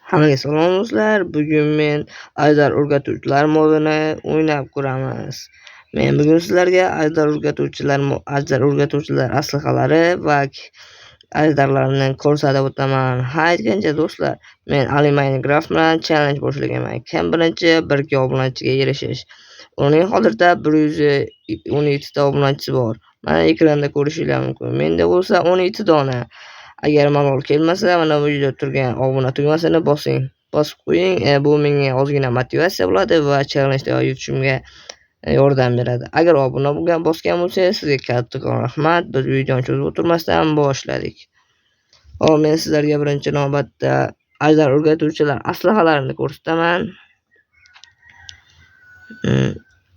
Hammaga salom do'stlar. Bugun men Ajdar o'rgatuvchilar modini o'ynab ko'ramiz. Men bugun sizlarga Ajdar o'rgatuvchilar aslahalari va ajdarlarni ko'rsatib o'taman. Aytgancha do'stlar, men Ali Minecraft bilan challenge boshlaganman. Kim birinchi 1 obunachiga erishish. Uning hozirda 112 ta obunachisi bor. Mana ekranda ko'rishingiz mumkin. Menda bo'lsa 12 dona. Agar malol kelmasa, mana bu yerda turgan obuna tugmasini bosib qo'ying. Bu menga ozgina motivatsiya bo'ladi va challenjda yutishimga yordam beradi. Agar obuna bosgan bo'lsangiz, sizga kattakon rahmat. Biz videoni cho'zib o'tirmasdan boshladik. Hop, men sizlarga birinchi navbatda Ajdar o'rgatuvchilar aslahalarini ko'rsataman.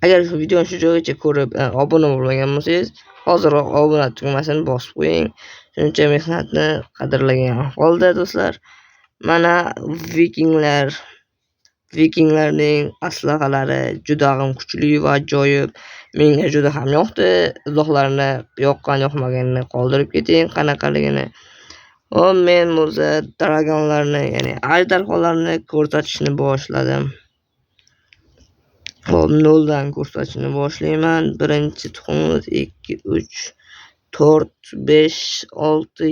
Agar shu videoni shu joygacha ko'rib obuna bo'lmagan bo'lsangiz, hozirroq obuna tugmasini bosib qo'ying. Shuncha mehnatni qadrlagan holda do'stlar. Mana vikinglarning aslahalari juda ham kuchli va ajoyib. Menga juda ham yoqdi. Izohlarni yoqqan-yoqmaganini qoldirib keting, qanaqaligini. Men o'zi dragonlarni, ya'ni ajdarholarni ko'rsatishni boshladim. Hop, 0 dan ko'rsatishni boshlayman. Birinchi tuxumimiz 2, 3, 4, 5, 6,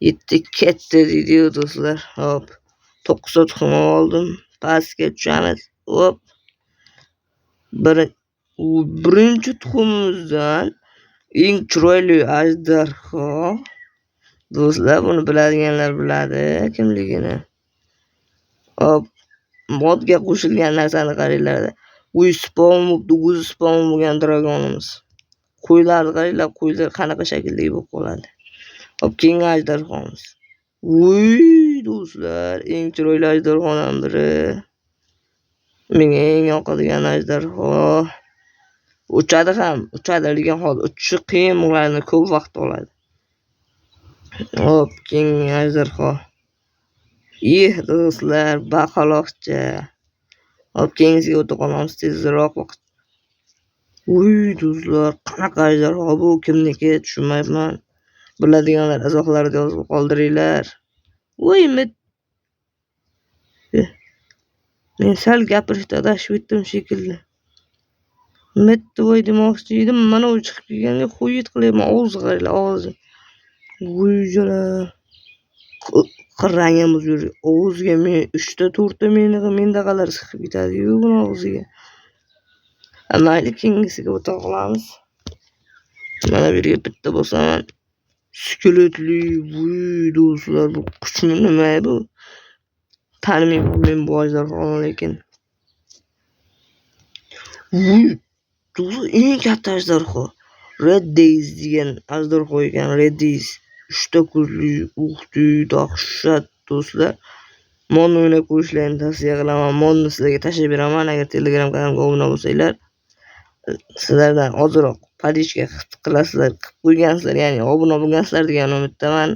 7 katta deydi do'stlar. Hop, 9 ta tuxum oldim. Pastga tushamiz. Hop. Birinchi tuxumimizdan eng chiroyli ajdarho. Do'stlar, buni biladiganlar biladi kimligini. Hop, modga qo'shilgan narsani qaranglar. O'zi spawn bo'lgan dragonimiz. Qo'ylarni qaranglar, qo'ylar qanaqa shakldagi bo'lib qoladi. Hop, keyingi ajdarhomiz. Do'stlar, eng chiroyli ajdarhodan biri. Menga eng yoqadigan ajdarho. Uchadi degan hol. Uchishi qiyin bo'ladi, ko'p vaqt oladi. Hop, keyingi ajdarho. Do'stlar, baqaloqcha. Hop, keyingisiga o'tib qolamiz tezroq vaqt. Do'stlar, qanaqa ajdarho bu? Kimniki tushunmayapman. Biladiganlar izohlarda yozib qoldiringlar. Men sal gapirishda adashib ketdim shekilli. Voy demoqchi edim, mana u chiqib kelganda xuyit qilyapman. Og'zi qaranglar, og'zi. Rangimiz yur. Og'ziga men 3 ta 4 ta mendaqalar chiqib ketadi-yu buni og'ziga. Mayli, keyingisiga o'ta qolamiz. Mana bu yerga bitta bosaman. Skeletli. Do'stlar, bu kuchli nima bu? Taniyman men bu ajdarhoni lekin. Do'stlar, eng katta ajdarho. Red Days degan ajdarho ekan. Red Days. 3 ta ko'zli. Dahshat do'stlar. Monni o'ynab ko'rishlarini tavsiya qilaman. Monni sizlarga tashlab beraman agar Telegram kanalimga obuna bo'lsanglar. Sizlardan ozroq podishka qilasizlar, qilib qo'ygansizlar, ya'ni obuna bo'lgansizlar degan umiddaman.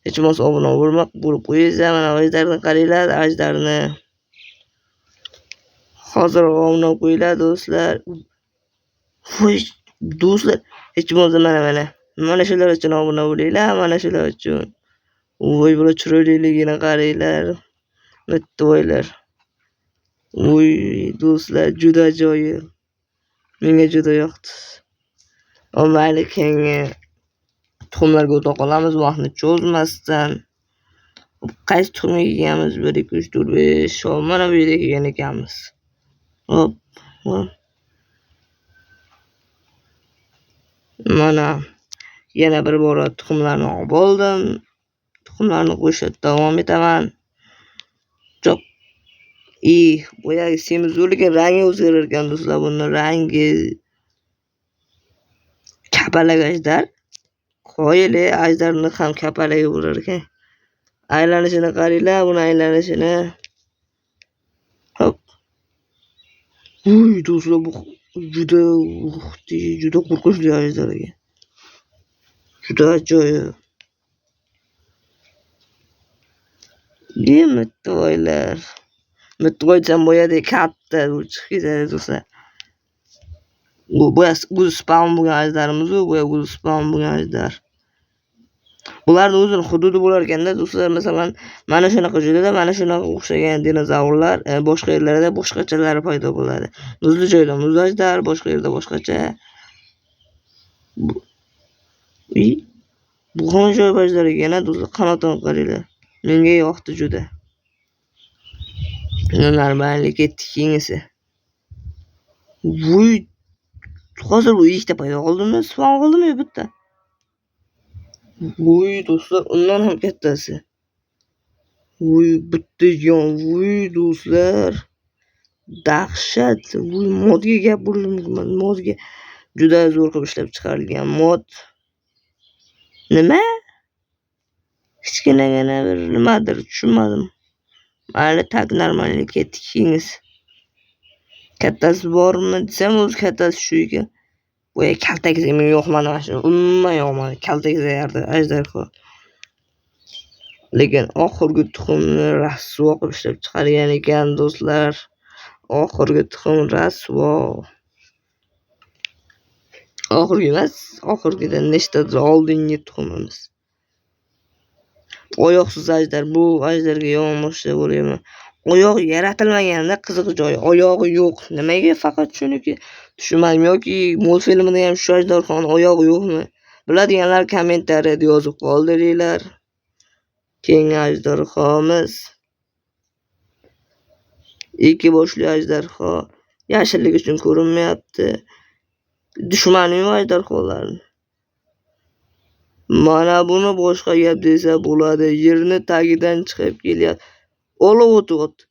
Hech bo'lmasa obuna bo'lib qo'yinglar. Mana ajdarni qaranglar, ajdarni. Hozir obuna qo'yinglar do'stlar. Do'stlar, hech bo'lmasa mana shular uchun obuna bo'linglar, mana shular uchun. Bular chiroyliligini qaranglar. Mitvoylar. Do'stlar, juda ajoyib. Menga juda yoqdi. Mayli, keyingi tuxumlarga o'ta qolamiz vaqtni cho'zmasdan. Qaysi tuxumga kelganmiz? 1, 2, 3, 4, 5. Mana bu yerga kelgan ekanmiz. Hop. Mana yana bir bora tuxumlarni olib oldim. Tuxumlarni qo'shib davom etaman. Boyagi semizurligi rangi o'zgarar ekan do'stlar. Buni rangi kapalak ajdar. Qo'yili ajdarni ham kapalagi bo'lar ekan. Aylanishini qaranglar, buni aylanishini. Hop. Do'stlar, bu juda qo'rqinchli ajdar ekan. Juda ajoyib. Mitvoylar. Mitvoydan boyadek katta chiqib ketadi do'stlar. Bu spawn bo'lgan ajdarimiz, bu spawn bo'lgan ajdar. Bularning o'zini hududi bo'lar ekanda do'stlar, masalan, mana shunaqa joyda, mana shunaqa o'xshagan dinozavrlar boshqa yerlarda boshqachalari paydo bo'ladi. Muzli joyda muz ajdar, boshqa yerda boshqacha. Bu ham ajoyib ajdar ekan, do'stlar, qanotini qaranglar. Menga yoqdi juda. Normalniy ketdik keyingisi. Voy, hozir bu ikkita paydo qoldimi? Spawn qoldimi bitta? Voy do'stlar, undan ham kattasi. Voy bitta ekan, voy do'stlar. Dahshat. Voy modga gap bo'lishi mumkin. Modga juda zo'r qilib ishlab chiqarilgan mod. Nima? Kichkinagina bir nimadir tushunmadim. Mayli, tak normalniy ketdik keyingisi. Kattasi bormi desam, o'zi kattasi shu ekan. Bu kaltakiz menga yoqmadi mana shu. Umuman yoqmadi. Kaltakiz ajdarho. Lekin oxirgi tuxumni rasvo qilib ishlab chiqargan ekan do'stlar. Oxirgi tuxum rasvo. Oxirgi emas, oxirgidan nechtadir oldingi tuxumimiz. Oyoqsiz ajdar. Bu ajdarga yo'nmoqchi bo'layman. Oyoq yaratilmaganda qiziq joyi. Oyog'i yo'q. Nimaga faqat shuniki tushunmadim, yoki multfilmida ham shu ajdarxon oyog'i yo'qmi? Biladiganlar kommentariyada yozib qoldiringlar. Keyingi ajdarxomiz ikki boshli ajdarxo. Yashillik uchun ko'rinmayapti. Dushmani yo'q ajdarxolarning. Mana buni boshqa gap desa bo'ladi. Yerni tagidan chiqib kelyapti. Olov o'tyapti.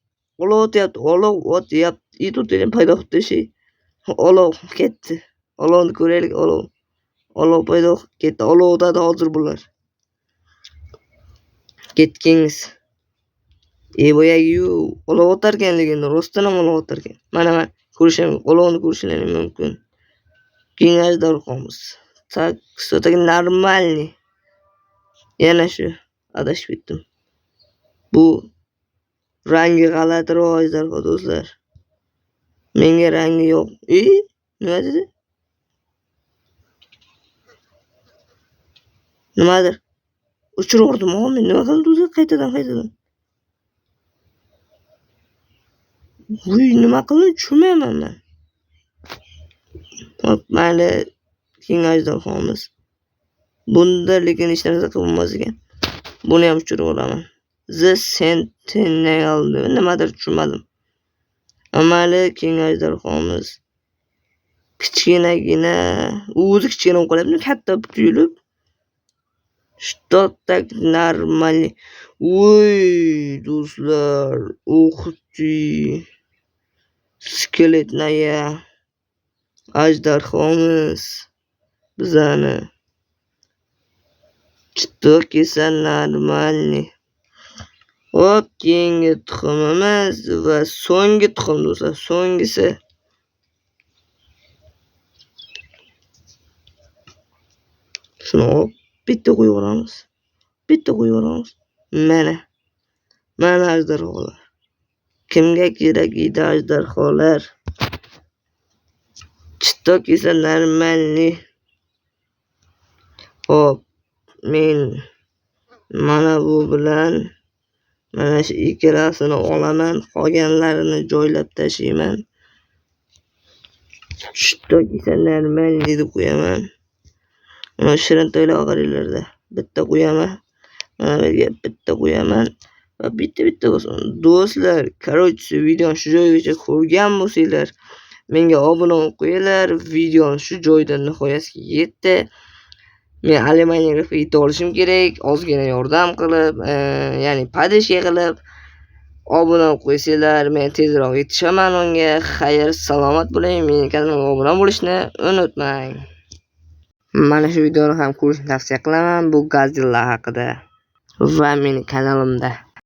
Olov o'tyapti. Olov o'tyapti. It o'tgan paydo bo'ldi shay. Olov ketdi. Olovni ko'raylik, olov. Olov paydo ketdi. Olov o'tadi hozir bular. Ketdingiz. Boyagiyu olov o'tar ekan, lekin rostdan ham olov o'tar ekan. Mana ko'rishim, olovni ko'rishingiz mumkin. Keyin ajdarxomiz. Tak, so'tagi normalniy. Yana shu adashib ketdim. Bu rangi g'alatiroq ajdarxo do'stlar. Menga rangi yo'q. Nima dedi? Nimadir? O'chirdim, men nima qildim o'zi? Qaytadan. Voy, nima qildim? Tushunmayman men. Hop, mayli, keyin ajdarxomiz. Bunda lekin hech narsa qilmas ekan. Buni ham tushirib olaman. The Sentinel nimadir tushunmadim. Amali keyin ajdarxomiz. Kichkinagina, o'zi kichkina qo'yilib, katta tuyulib. Что так нормально? Voy do'stlar, o'xti. Skeletnaya ajdarxomiz bizani. Что кisa нормальный. Hop, keyingi tuxumimiz va so'nggi tuxum do'stlar, so'nggisi. Shuni bitta qo'yib olamiz. Mana ajdarxolar. Kimga kerak edi ajdarxolar? Что кisa нормальный. Hop, men mana bu bilan mana shu ikkalasini olaman, qolganlarini joylab tashlayman. Что kisa нормальный deb qo'yaman. Mana shirin to'ylar qaranglarda. Bitta qo'yaman. Mana bunga bitta qo'yaman. Va bitta bo'lsin. Do'stlar, короче, videoni shu joygacha ko'rgan bo'lsanglar, menga obuna bo'lib qo'yinglar. Videoni shu joyda nihoyasiga yetdi. Men Alemaniyaga yetib olishim kerak. Ozgina yordam qilib, ya'ni padishka qilib obuna bo'lib qo'ysanglar, men tezroq yetishaman unga. Xayr, salomat bo'ling. Mening kanalimga obuna bo'lishni unutmang. Mana shu videoni ham ko'rishni tavsiya qilaman. Bu Godzilla haqida va mening kanalimda.